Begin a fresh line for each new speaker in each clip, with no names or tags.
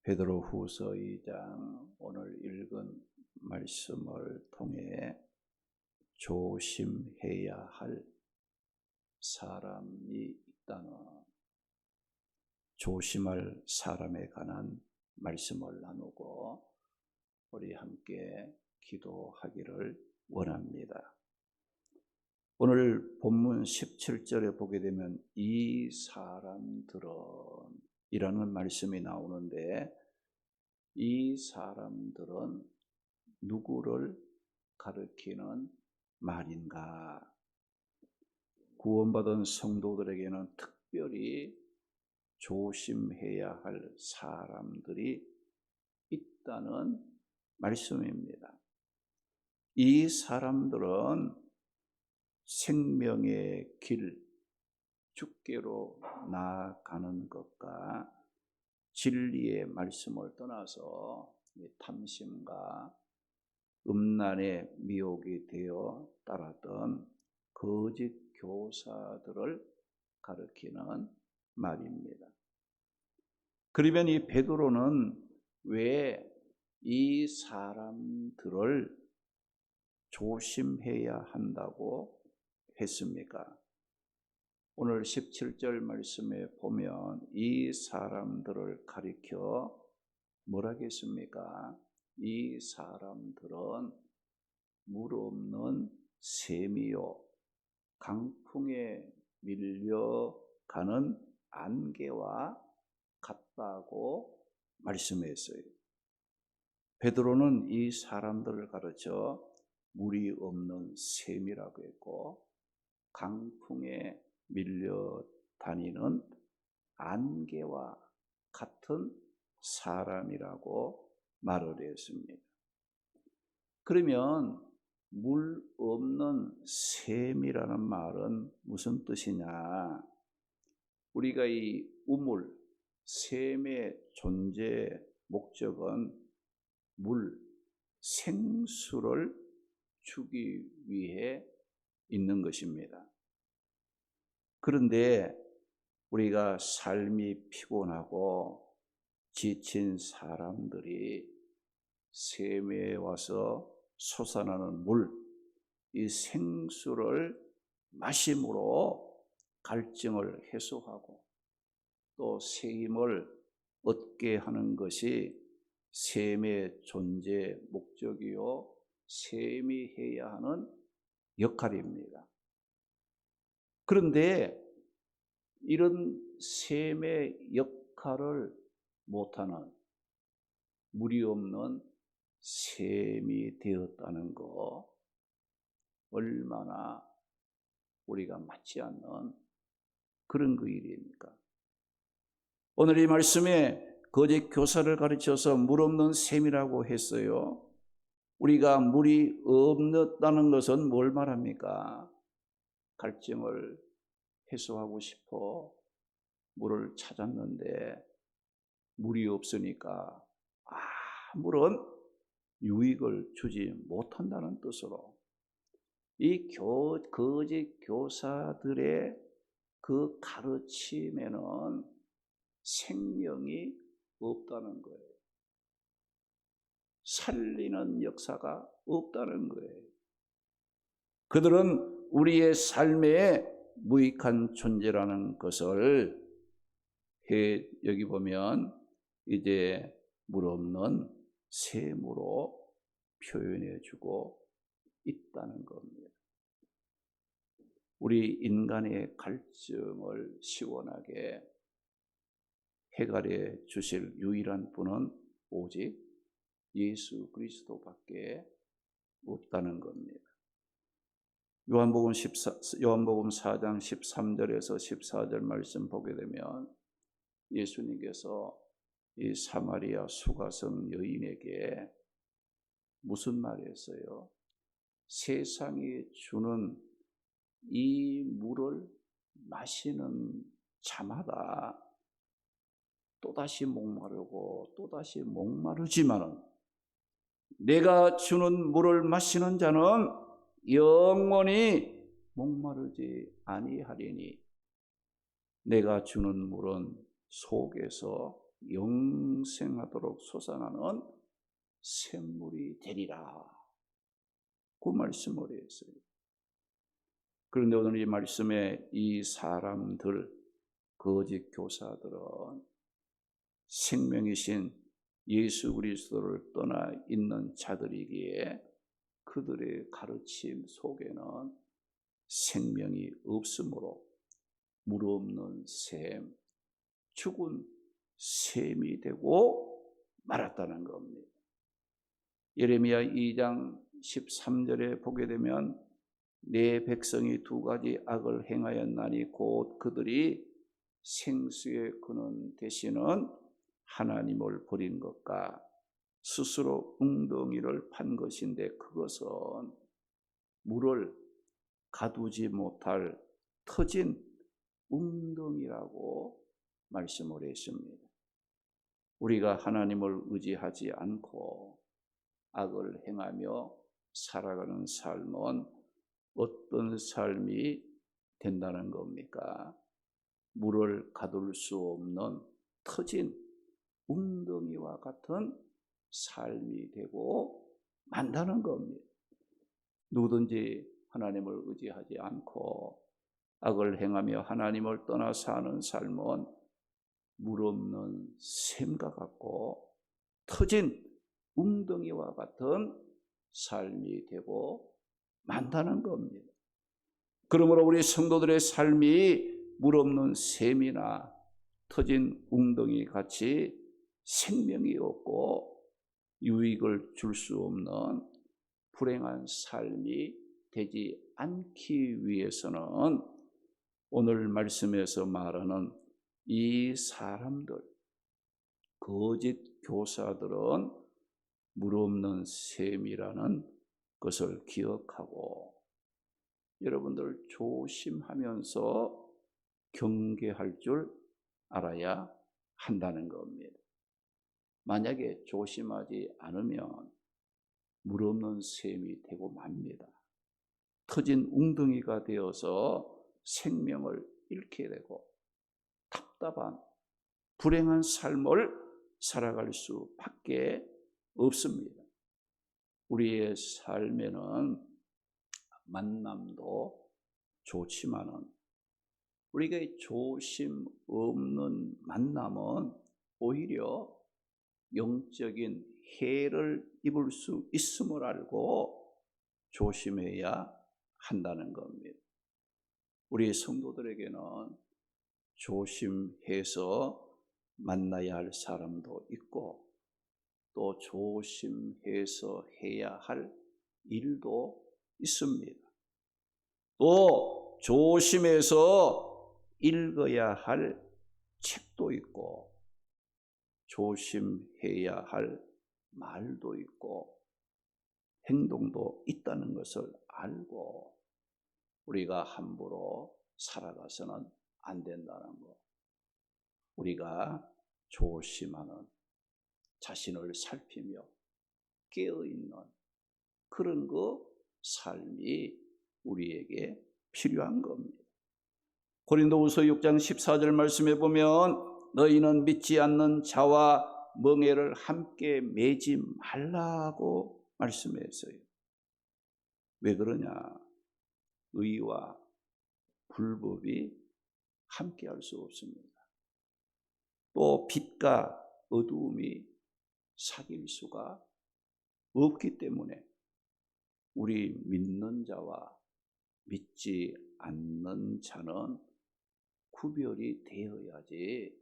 베드로후서 2장 오늘 읽은 말씀을 통해 조심해야 할 사람이 있다는, 조심할 사람에 관한 말씀을 나누고 우리 함께 기도하기를 원합니다. 오늘 본문 17절에 보게 되면 이 사람들은 이라는 말씀이 나오는데, 이 사람들은 누구를 가리키는 말인가? 구원받은 성도들에게는 특별히 조심해야 할 사람들이 있다는 말씀입니다. 이 사람들은 생명의 길, 주께로 나아가는 것과 진리의 말씀을 떠나서 탐심과 음란의 미혹이 되어 따랐던 거짓 교사들을 가리키는 말입니다. 그러면 이 베드로는 왜 이 사람들을 조심해야 한다고 했습니까? 오늘 17절 말씀에 보면 이 사람들을 가리켜 뭐라 했습니까? 이 사람들은 물 없는 샘이요 강풍에 밀려가는 안개와 같다고 말씀했어요. 베드로는 이 사람들을 가르쳐 물이 없는 샘이라고 했고, 강풍에 밀려 다니는 안개와 같은 사람이라고 말을 했습니다. 그러면 물 없는 샘이라는 말은 무슨 뜻이냐? 우리가 이 우물, 샘의 존재 목적은 물, 생수를 주기 위해 있는 것입니다. 그런데 우리가 삶이 피곤하고 지친 사람들이 샘에 와서 솟아나는 물, 이 생수를 마심으로 갈증을 해소하고 또 새 힘을 얻게 하는 것이 샘의 존재 목적이요 샘이 해야 하는 역할입니다. 그런데 이런 샘의 역할을 못하는, 물이 없는 샘이 되었다는 거, 얼마나 우리가 맞지 않는 그런 그 일입니까? 오늘 이 말씀에 거짓 교사를 가르쳐서 물 없는 샘이라고 했어요. 우리가 물이 없다는 것은 뭘 말합니까? 갈증을 해소하고 싶어 물을 찾았는데 물이 없으니까 아무런 유익을 주지 못한다는 뜻으로 이 거짓 교사들의 그 가르침에는 생명이 없다는 거예요. 살리는 역사가 없다는 거예요. 그들은 우리의 삶에 무익한 존재라는 것을 여기 보면 이제 물 없는 샘으로 표현해 주고 있다는 겁니다. 우리 인간의 갈증을 시원하게 해결해 주실 유일한 분은 오직 예수 그리스도밖에 없다는 겁니다. 요한복음 4장 13절에서 14절 말씀 보게 되면 예수님께서 이 사마리아 수가성 여인에게 무슨 말했어요? 세상이 주는 이 물을 마시는 자마다 또다시 목마르고 또다시 목마르지만은 내가 주는 물을 마시는 자는 영원히 목마르지 아니하리니 내가 주는 물은 속에서 영생하도록 솟아나는 샘물이 되리라. 그 말씀을 했어요. 그런데 오늘 이 말씀에 이 사람들, 거짓 교사들은 생명이신 예수 그리스도를 떠나 있는 자들이기에 그들의 가르침 속에는 생명이 없으므로 물 없는 샘, 죽은 샘이 되고 말았다는 겁니다. 예레미야 2장 13절에 보게 되면 내 백성이 두 가지 악을 행하였나니 곧 그들이 생수의 근원 되시는 하나님을 버린 것과 스스로 웅덩이를 판 것인데 그것은 물을 가두지 못할 터진 웅덩이라고 말씀을 했습니다. 우리가 하나님을 의지하지 않고 악을 행하며 살아가는 삶은 어떤 삶이 된다는 겁니까? 물을 가둘 수 없는 터진 웅덩이와 같은 삶이 되고 만다는 겁니다. 누구든지 하나님을 의지하지 않고 악을 행하며 하나님을 떠나 사는 삶은 물 없는 샘과 같고 터진 웅덩이와 같은 삶이 되고 만다는 겁니다. 그러므로 우리 성도들의 삶이 물 없는 샘이나 터진 웅덩이 같이 생명이 없고 유익을 줄 수 없는 불행한 삶이 되지 않기 위해서는 오늘 말씀에서 말하는 이 사람들, 거짓 교사들은 물 없는 샘이라는 것을 기억하고 여러분들 조심하면서 경계할 줄 알아야 한다는 겁니다. 만약에 조심하지 않으면 물 없는 샘이 되고 맙니다. 터진 웅덩이가 되어서 생명을 잃게 되고 답답한 불행한 삶을 살아갈 수밖에 없습니다. 우리의 삶에는 만남도 좋지만은 우리가 조심 없는 만남은 오히려 영적인 해를 입을 수 있음을 알고 조심해야 한다는 겁니다. 우리 성도들에게는 조심해서 만나야 할 사람도 있고 또 조심해서 해야 할 일도 있습니다. 또 조심해서 읽어야 할 책도 있고 조심해야 할 말도 있고 행동도 있다는 것을 알고 우리가 함부로 살아가서는 안 된다는 것. 우리가 조심하는 자신을 살피며 깨어있는 그런 삶이 우리에게 필요한 겁니다. 고린도후서 6장 14절 말씀에 보면 너희는 믿지 않는 자와 멍에를 함께 매지 말라고 말씀했어요. 왜 그러냐? 의와 불법이 함께 할 수 없습니다. 또 빛과 어두움이 사귈 수가 없기 때문에 우리 믿는 자와 믿지 않는 자는 구별이 되어야지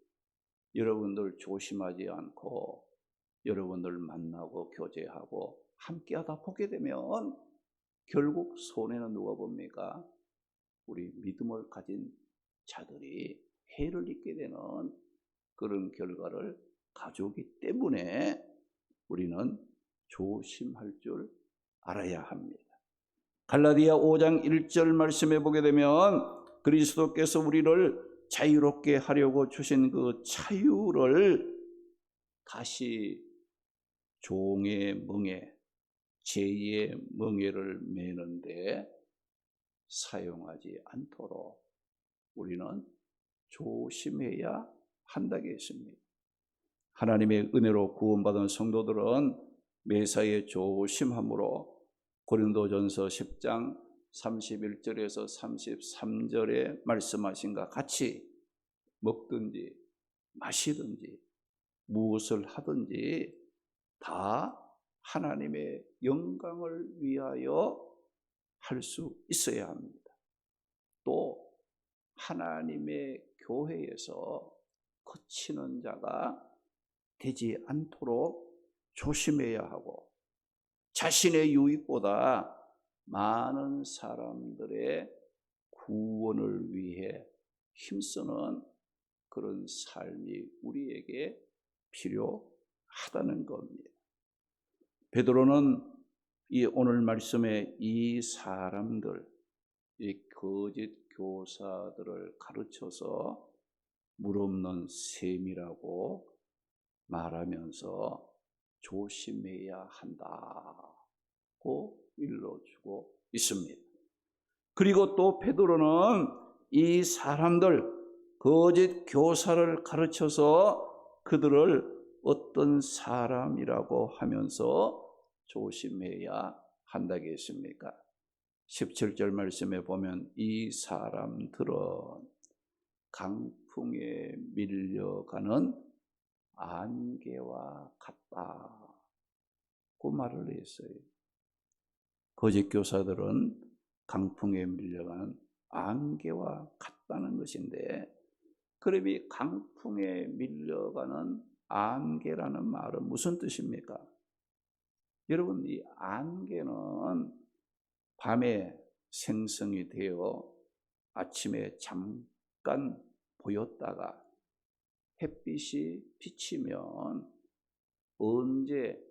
여러분들 조심하지 않고 여러분들 만나고 교제하고 함께하다 보게 되면 결국 손해는 누가 봅니까? 우리 믿음을 가진 자들이 해를 입게 되는 그런 결과를 가져오기 때문에 우리는 조심할 줄 알아야 합니다. 갈라디아 5장 1절 말씀에 보게 되면 그리스도께서 우리를 자유롭게 하려고 주신 그 자유를 다시 종의 멍에, 죄의 멍에를 매는데 사용하지 않도록 우리는 조심해야 한다고 했습니다. 하나님의 은혜로 구원받은 성도들은 매사에 조심함으로 고린도전서 10장 31절에서 33절에 말씀하신 것 같이 먹든지 마시든지 무엇을 하든지 다 하나님의 영광을 위하여 할 수 있어야 합니다. 또 하나님의 교회에서 거치는 자가 되지 않도록 조심해야 하고 자신의 유익보다 많은 사람들의 구원을 위해 힘쓰는 그런 삶이 우리에게 필요하다는 겁니다. 베드로는 이 오늘 말씀에 이 사람들, 이 거짓 교사들을 가르쳐서 물없는 셈이라고 말하면서 조심해야 한다고 일러주고 있습니다. 그리고 또 베드로는 이 사람들, 거짓 교사를 가르쳐서 그들을 어떤 사람이라고 하면서 조심해야 한다겠습니까? 17절 말씀에 보면 이 사람들은 강풍에 밀려가는 안개와 같다고 말을 했어요. 거짓 교사들은 강풍에 밀려가는 안개와 같다는 것인데, 그럼 이 강풍에 밀려가는 안개라는 말은 무슨 뜻입니까? 여러분, 이 안개는 밤에 생성이 되어 아침에 잠깐 보였다가 햇빛이 비치면 언제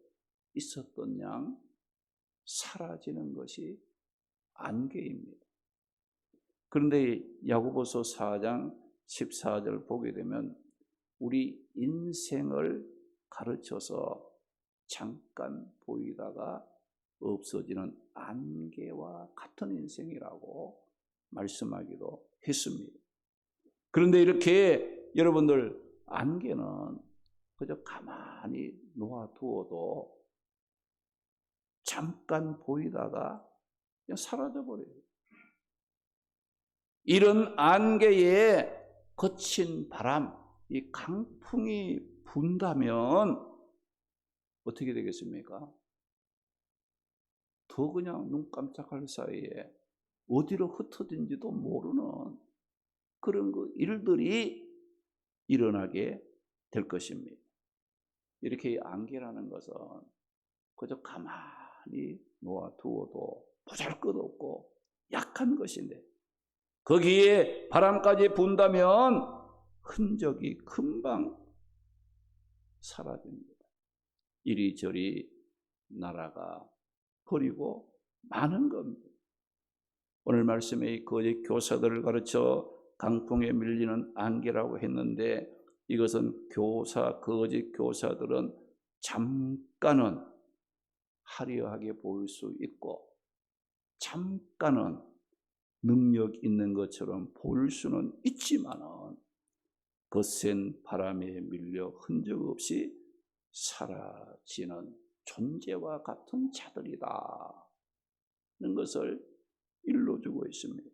있었던 양 사라지는 것이 안개입니다. 그런데 야고보서 4장 14절 보게 되면 우리 인생을 가르쳐서 잠깐 보이다가 없어지는 안개와 같은 인생이라고 말씀하기도 했습니다. 그런데 이렇게 여러분들 안개는 그저 가만히 놓아두어도 잠깐 보이다가 그냥 사라져버려요. 이런 안개에 거친 바람, 이 강풍이 분다면 어떻게 되겠습니까? 더 그냥 눈 깜짝할 사이에 어디로 흩어진지도 모르는 그런 일들이 일어나게 될 것입니다. 이렇게 안개라는 것은 그저 가만히 놓아두어도 보잘것없고 약한 것인데 거기에 바람까지 분다면 흔적이 금방 사라집니다. 이리저리 날아가 버리고 마는 겁니다. 오늘 말씀에 거짓 교사들을 가르쳐 강풍에 밀리는 안개라고 했는데 이것은 거짓 교사들은 잠깐은 화려하게 보일 수 있고 잠깐은 능력 있는 것처럼 보일 수는 있지만은 거센 바람에 밀려 흔적 없이 사라지는 존재와 같은 자들이다는 것을 일러주고 있습니다.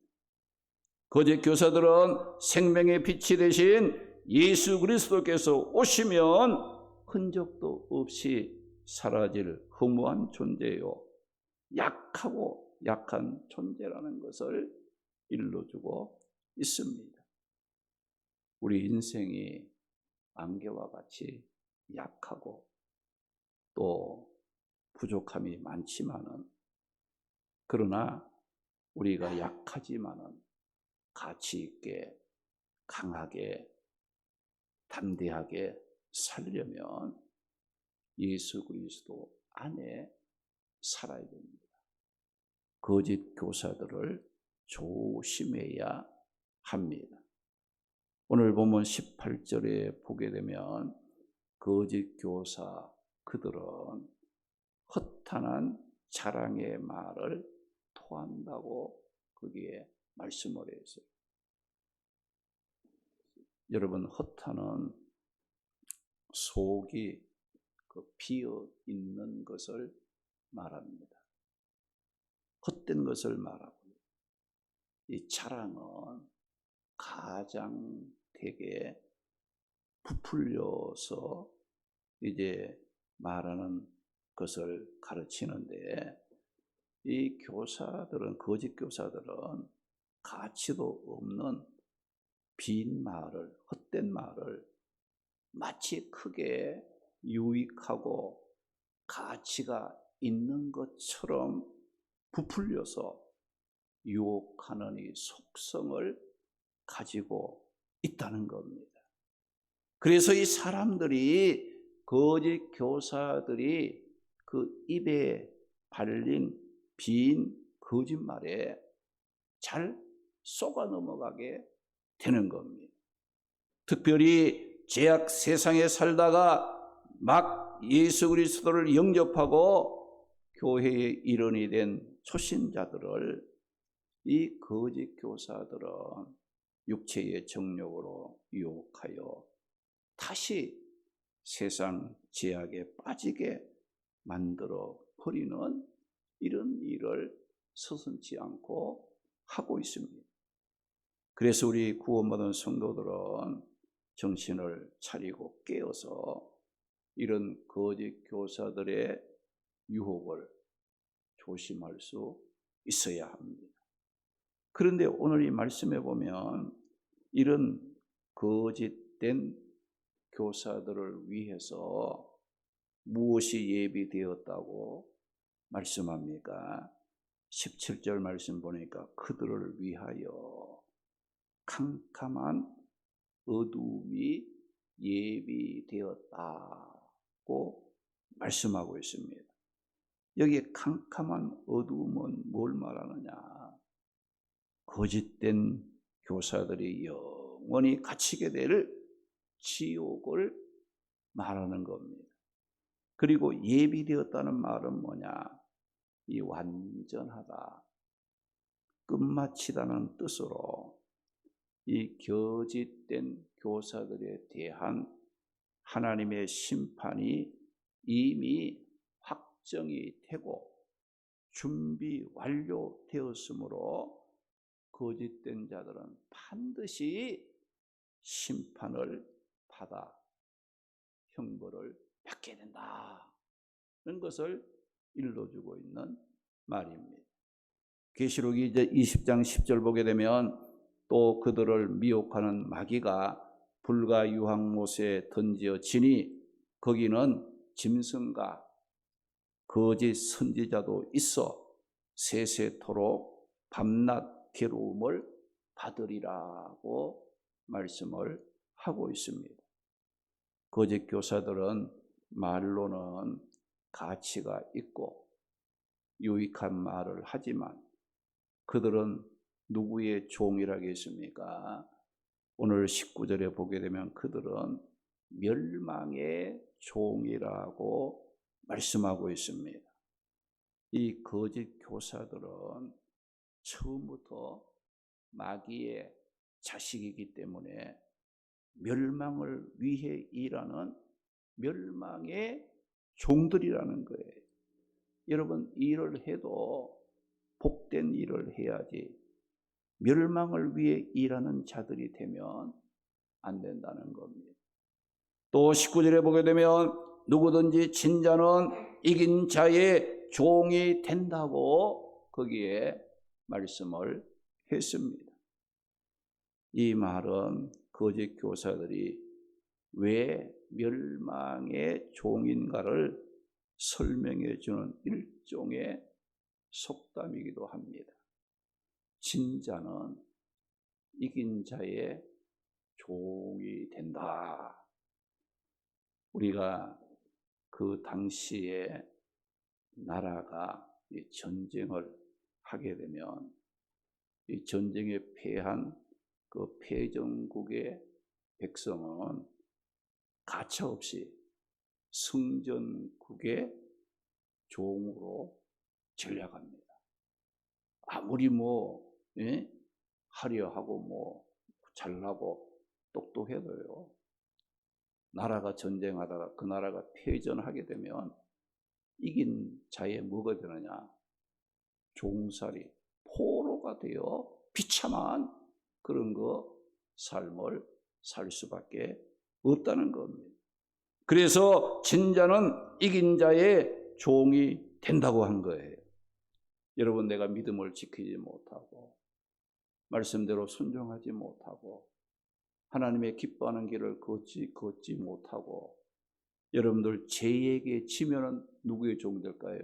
거짓 교사들은 생명의 빛이 되신 예수 그리스도께서 오시면 흔적도 없이 사라질 허무한 존재요, 약하고 약한 존재라는 것을 일러주고 있습니다. 우리 인생이 안개와 같이 약하고 또 부족함이 많지만은 그러나 우리가 약하지만은 가치 있게 강하게 담대하게 살려면 예수 그리스도 안에 살아야 됩니다. 거짓 교사들을 조심해야 합니다. 오늘 보면 18절에 보게 되면 거짓 교사 그들은 허탄한 자랑의 말을 토한다고 거기에 말씀을 했어요. 여러분, 허탄은 속이 비어 있는 것을 말합니다. 헛된 것을 말하고, 이 자랑은 가장 되게 부풀려서 이제 말하는 것을 가르치는데, 이 교사들은, 거짓 교사들은 가치도 없는 빈 말을, 헛된 말을 마치 크게 유익하고 가치가 있는 것처럼 부풀려서 유혹하는 이 속성을 가지고 있다는 겁니다. 그래서 이 사람들이, 거짓 교사들이 그 입에 발린 빈 거짓말에 잘 속아 넘어가게 되는 겁니다. 특별히 죄악 세상에 살다가 막 예수 그리스도를 영접하고 교회의 일원이 된 초신자들을 이 거짓 교사들은 육체의 정욕으로 유혹하여 다시 세상 죄악에 빠지게 만들어 버리는 이런 일을 서슴지 않고 하고 있습니다. 그래서 우리 구원받은 성도들은 정신을 차리고 깨어서 이런 거짓 교사들의 유혹을 조심할 수 있어야 합니다. 그런데 오늘 이 말씀에 보면 이런 거짓된 교사들을 위해서 무엇이 예비되었다고 말씀합니까? 17절 말씀 보니까 그들을 위하여 캄캄한 어둠이 예비되었다고 말씀하고 있습니다. 여기 캄캄한 어둠은 뭘 말하느냐? 거짓된 교사들이 영원히 갇히게 될 지옥을 말하는 겁니다. 그리고 예비되었다는 말은 뭐냐? 이 완전하다, 끝마치다는 뜻으로 이 거짓된 교사들에 대한 하나님의 심판이 이미 확정이 되고 준비 완료되었으므로 거짓된 자들은 반드시 심판을 받아 형벌을 받게 된다는 것을 일러주고 있는 말입니다. 계시록이 이제 20장 10절 보게 되면 또 그들을 미혹하는 마귀가 불과 유황못에 던져지니 거기는 짐승과 거짓 선지자도 있어 세세토록 밤낮 괴로움을 받으리라고 말씀을 하고 있습니다. 거짓 교사들은 말로는 가치가 있고 유익한 말을 하지만 그들은 누구의 종이라겠습니까? 오늘 19절에 보게 되면 그들은 멸망의 종이라고 말씀하고 있습니다. 이 거짓 교사들은 처음부터 마귀의 자식이기 때문에 멸망을 위해 일하는 멸망의 종들이라는 거예요. 여러분, 일을 해도 복된 일을 해야지 멸망을 위해 일하는 자들이 되면 안 된다는 겁니다. 또 19절에 보게 되면 누구든지 진 자는 이긴 자의 종이 된다고 거기에 말씀을 했습니다. 이 말은 거짓 교사들이 왜 멸망의 종인가를 설명해 주는 일종의 속담이기도 합니다. 진 자는 이긴 자의 종이 된다. 우리가 그 당시에 나라가 전쟁을 하게 되면 이 전쟁에 패한 그 패전국의 백성은 가차없이 승전국의 종으로 전락합니다. 아무리 하려 하고 잘나고 똑똑해도요, 나라가 전쟁하다가 그 나라가 패전하게 되면 이긴 자의 뭐가 되느냐? 종살이, 포로가 되어 비참한 그런 삶을 살 수밖에 없다는 겁니다. 그래서 진자는 이긴 자의 종이 된다고 한 거예요. 여러분, 내가 믿음을 지키지 못하고 말씀대로 순종하지 못하고 하나님의 기뻐하는 길을 걷지 못하고 여러분들 죄에게 지면은 누구의 종이 될까요?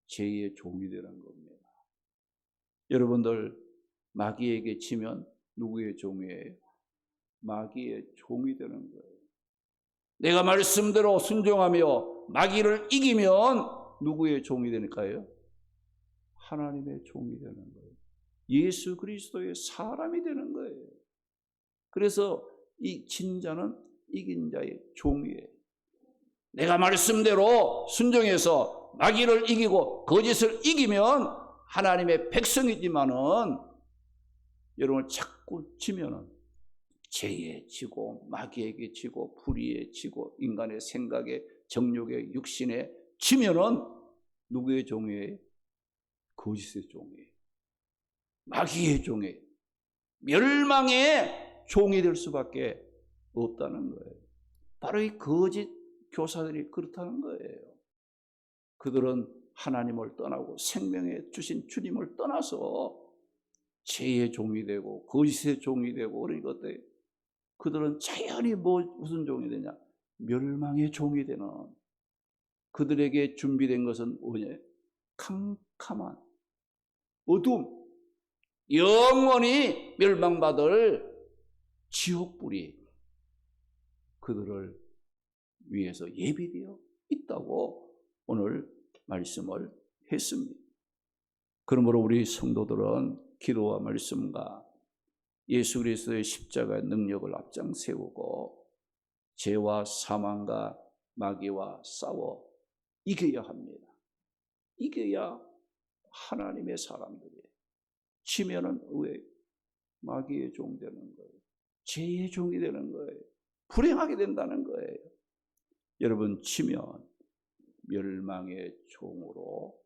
죄의 종이 되는 겁니다. 여러분들 마귀에게 지면 누구의 종이에요? 마귀의 종이 되는 거예요. 내가 말씀대로 순종하며 마귀를 이기면 누구의 종이 되니까요? 하나님의 종이 되는 거예요. 예수 그리스도의 사람이 되는 거예요. 그래서 이 진자는 이긴 자의 종이에요. 내가 말씀대로 순종해서 마귀를 이기고 거짓을 이기면 하나님의 백성이지만은 여러분 자꾸 지면은 죄에 지고 마귀에게 지고 불의에 지고 인간의 생각에 정욕에 육신에 지면은 누구의 종이에요? 거짓의 종이에요. 마귀의 종이에요. 멸망의 종이 될 수밖에 없다는 거예요. 바로 이 거짓 교사들이 그렇다는 거예요. 그들은 하나님을 떠나고 생명에 주신 주님을 떠나서 죄의 종이 되고 거짓의 종이 되고 그런 것들, 그들은 자연히 무슨 종이 되냐? 멸망의 종이 되는, 그들에게 준비된 것은 뭐냐? 캄캄한 어둠, 영원히 멸망받을 지옥불이 그들을 위해서 예비되어 있다고 오늘 말씀을 했습니다. 그러므로 우리 성도들은 기도와 말씀과 예수 그리스도의 십자가의 능력을 앞장 세우고 죄와 사망과 마귀와 싸워 이겨야 합니다. 이겨야 하나님의 사람들이에요. 지면은 왜 마귀의 종 되는 거예요? 죄의 종이 되는 거예요. 불행하게 된다는 거예요. 여러분, 지면 멸망의 종으로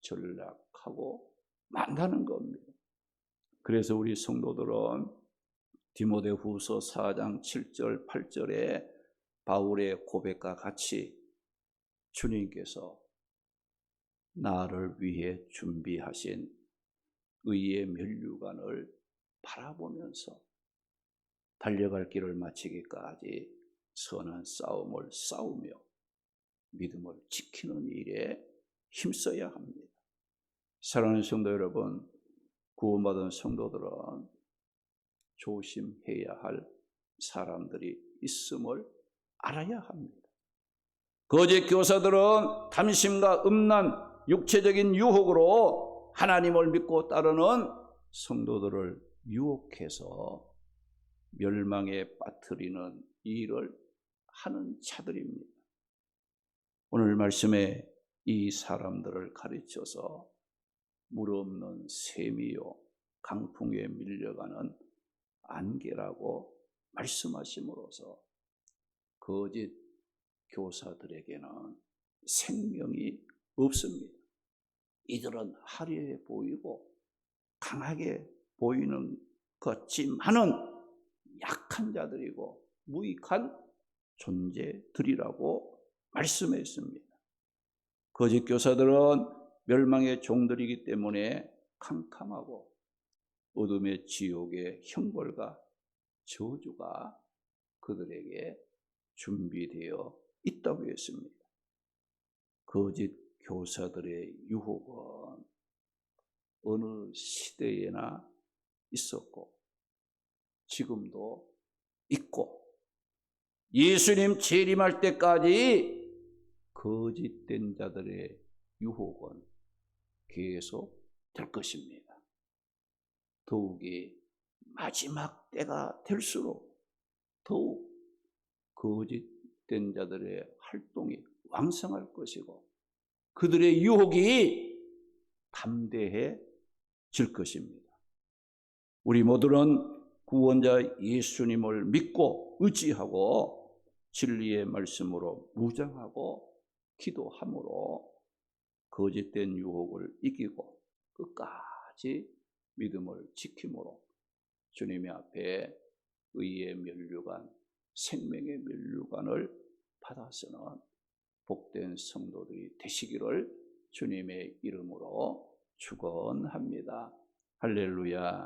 전락하고 만다는 겁니다. 그래서 우리 성도들은 디모데후서 4장 7절 8절에 바울의 고백과 같이 주님께서 나를 위해 준비하신 의의 면류관을 바라보면서 달려갈 길을 마치기까지 선한 싸움을 싸우며 믿음을 지키는 일에 힘써야 합니다. 사랑하는 성도 여러분, 구원받은 성도들은 조심해야 할 사람들이 있음을 알아야 합니다. 거짓 교사들은 탐심과 음란, 육체적인 유혹으로 하나님을 믿고 따르는 성도들을 유혹해서 멸망에 빠뜨리는 일을 하는 자들입니다. 오늘 말씀에 이 사람들을 가르쳐서 물 없는 샘이요 강풍에 밀려가는 안개라고 말씀하심으로써 거짓 교사들에게는 생명이 없습니다. 이들은 화려해 보이고 강하게 보이는 것지만은 약한 자들이고 무익한 존재들이라고 말씀했습니다. 거짓 교사들은 멸망의 종들이기 때문에 캄캄하고 어둠의 지옥의 형벌과 저주가 그들에게 준비되어 있다고 했습니다. 거짓 교사들의 유혹은 어느 시대에나 있었고 지금도 있고 예수님 재림할 때까지 거짓된 자들의 유혹은 계속 될 것입니다. 더욱이 마지막 때가 될수록 더욱 거짓된 자들의 활동이 왕성할 것이고 그들의 유혹이 담대해질 것입니다. 우리 모두는 구원자 예수님을 믿고 의지하고 진리의 말씀으로 무장하고 기도함으로 거짓된 유혹을 이기고 끝까지 믿음을 지킴으로 주님의 앞에 의의 면류관, 생명의 면류관을 받아서는 복된 성도들이 되시기를 주님의 이름으로 축원합니다. 할렐루야.